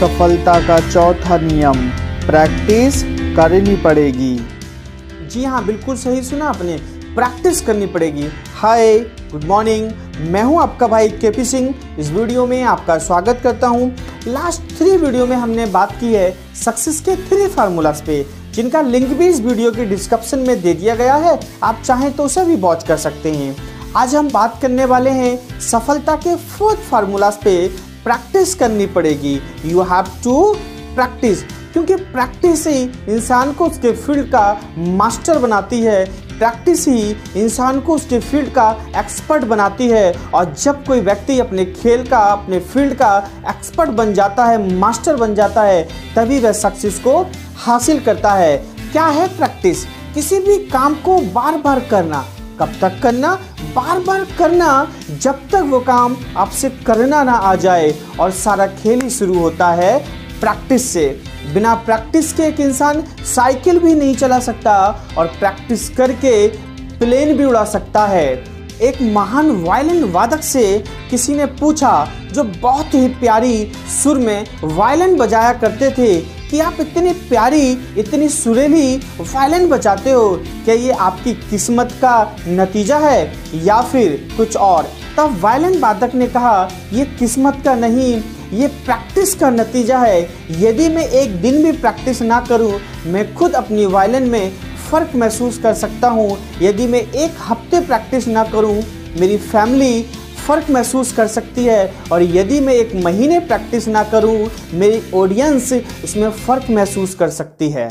सफलता का चौथा नियम, प्रैक्टिस करनी पड़ेगी। जी हाँ, बिल्कुल सही सुना आपने, प्रैक्टिस करनी पड़ेगी। हाय, गुड मॉर्निंग, मैं हूं आपका भाई केपी सिंह। इस वीडियो में आपका स्वागत करता हूं। लास्ट 3 वीडियो में हमने बात की है सक्सेस के 3 फार्मूलाज पे, जिनका लिंक भी इस वीडियो के डिस्क्रिप्शन में दे दिया गया है। आप चाहें तो उसे भी वॉच कर सकते हैं। आज हम बात करने वाले हैं सफलता के 4th फार्मूलाज पे, प्रैक्टिस करनी पड़ेगी। यू हैव टू प्रैक्टिस, क्योंकि प्रैक्टिस ही इंसान को उसके फील्ड का मास्टर बनाती है। प्रैक्टिस ही इंसान को उसके फील्ड का एक्सपर्ट बनाती है। और जब कोई व्यक्ति अपने खेल का, अपने फील्ड का एक्सपर्ट बन जाता है, मास्टर बन जाता है, तभी वह सक्सेस को हासिल करता है। क्या है प्रैक्टिस? किसी भी काम को बार बार करना। कब तक करना? बार बार करना, जब तक वो काम आपसे करना ना आ जाए। और सारा खेल ही शुरू होता है प्रैक्टिस से। बिना प्रैक्टिस के एक इंसान साइकिल भी नहीं चला सकता, और प्रैक्टिस करके प्लेन भी उड़ा सकता है। एक महान वायलिन वादक से किसी ने पूछा, जो बहुत ही प्यारी सुर में वायलिन बजाया करते थे, कि आप इतनी प्यारी, इतनी सुरीली वायलिन बजाते हो, क्या ये आपकी किस्मत का नतीजा है या फिर कुछ और? तब वायलिन वादक ने कहा, ये किस्मत का नहीं, ये प्रैक्टिस का नतीजा है। यदि मैं एक दिन भी प्रैक्टिस ना करूं, मैं खुद अपनी वायलिन में फ़र्क महसूस कर सकता हूं। यदि मैं एक हफ्ते प्रैक्टिस ना करूं, मेरी फैमिली फ़र्क महसूस कर सकती है। और यदि मैं एक महीने प्रैक्टिस ना करूं, मेरी ऑडियंस इसमें फ़र्क महसूस कर सकती है।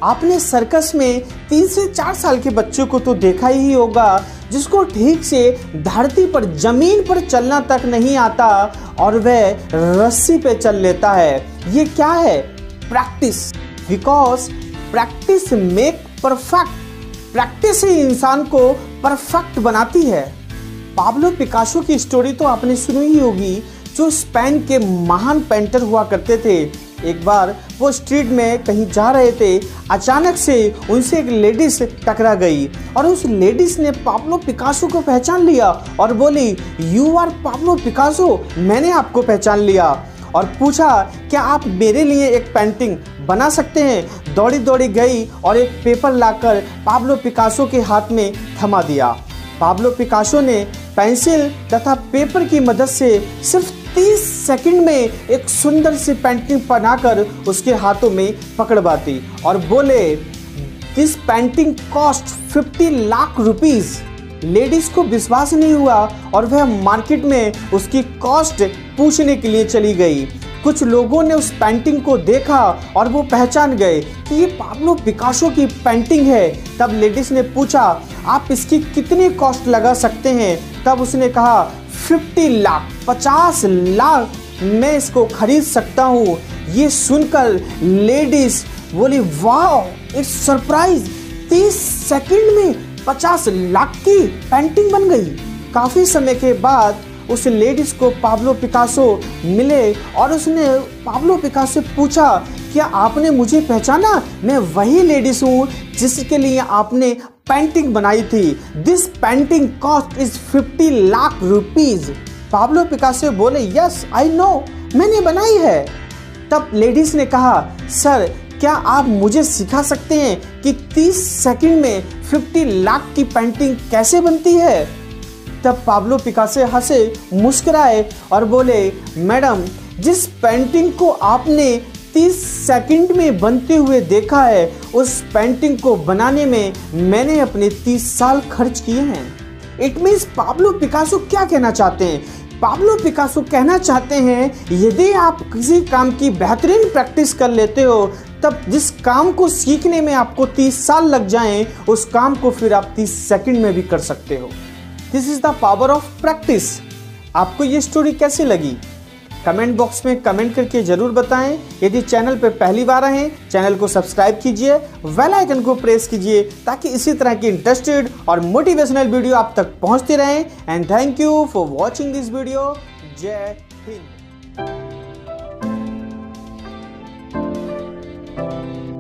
आपने सर्कस में 3 से 4 साल के बच्चों को तो देखा ही होगा, जिसको ठीक से धरती पर, जमीन पर चलना तक नहीं आता, और वह रस्सी पे चल लेता है। ये क्या है? Practice. Because practice make perfect. Practice ही इंसान को परफेक्ट बनाती है। पाब्लो पिकासो की स्टोरी तो आपने सुनी ही होगी, जो स्पेन के महान पेंटर हुआ करते थे। एक बार वो स्ट्रीट में कहीं जा रहे थे, अचानक से उनसे एक लेडीज टकरा गई, और उस लेडीज ने पाब्लो पिकासो को पहचान लिया और बोली, यू आर पाब्लो पिकासो, मैंने आपको पहचान लिया। और पूछा, क्या आप मेरे लिए एक पेंटिंग बना सकते हैं? दौड़ी दौड़ी गई और एक पेपर लाकर पाब्लो पिकासो के हाथ में थमा दिया। पाब्लो पिकासो ने पेंसिल तथा पेपर की मदद से सिर्फ 30 सेकंड में एक सुंदर सी पेंटिंग बनाकर उसके हाथों में पकड़वा दी, और बोले, this painting cost 50 lakh rupees. Ladies को विश्वास नहीं हुआ, और वह मार्केट में उसकी कॉस्ट पूछने के लिए चली गई। कुछ लोगों ने उस पेंटिंग को देखा और वो पहचान गए कि ये पाब्लो पिकासो की पेंटिंग है। तब लेडीज ने पूछा, आप इसकी कितनी कॉस्ट लगा सकते हैं? तब उसने कहा, 50 लाख, 50 लाख मैं इसको खरीद सकता हूँ। ये सुनकर लेडीज बोली, वाह, इट्स सरप्राइज, 30 सेकंड में 50 लाख की पेंटिंग बन गई। काफी समय के बाद उस लेडीज को पाब्लो पिकासो मिले, और उसने पाब्लो पिकासो से पूछा, क्या आपने मुझे पहचाना? मैं वही लेडीज हूँ जिसके लिए आपने पेंटिंग बनाई थी। This painting cost is 50 lakh rupees. Pablo Picasso बोले, यस आई नो, मैंने बनाई है। तब लेडीज ने कहा, सर, क्या आप मुझे सिखा सकते हैं कि 30 सेकंड में 50 लाख की पेंटिंग कैसे बनती है? तब पाब्लो पिकासो हंसे, मुस्कुराए और बोले, मैडम, जिस पेंटिंग को आपने 30 सेकंड में बनते हुए देखा है, उस पेंटिंग को बनाने में मैंने अपने 30 साल खर्च किए हैं। इट मीन्स पाब्लो पिकासो क्या कहना चाहते हैं? पाब्लो पिकासो कहना चाहते हैं, यदि आप किसी काम की बेहतरीन प्रैक्टिस कर लेते हो, तब जिस काम को सीखने में आपको 30 साल लग जाएं, उस काम को फिर आप 30 सेकंड में भी कर सकते हो। This is the power of practice. आपको ये स्टोरी कैसी लगी? कमेंट बॉक्स में कमेंट करके जरूर बताएं। यदि चैनल पर पहली बार आए हैं, चैनल को सब्सक्राइब कीजिए, बेल आइकन को प्रेस कीजिए, ताकि इसी तरह की इंटरेस्टेड और मोटिवेशनल वीडियो आप तक पहुंचती रहें। And thank you for watching this video. जय हिंद।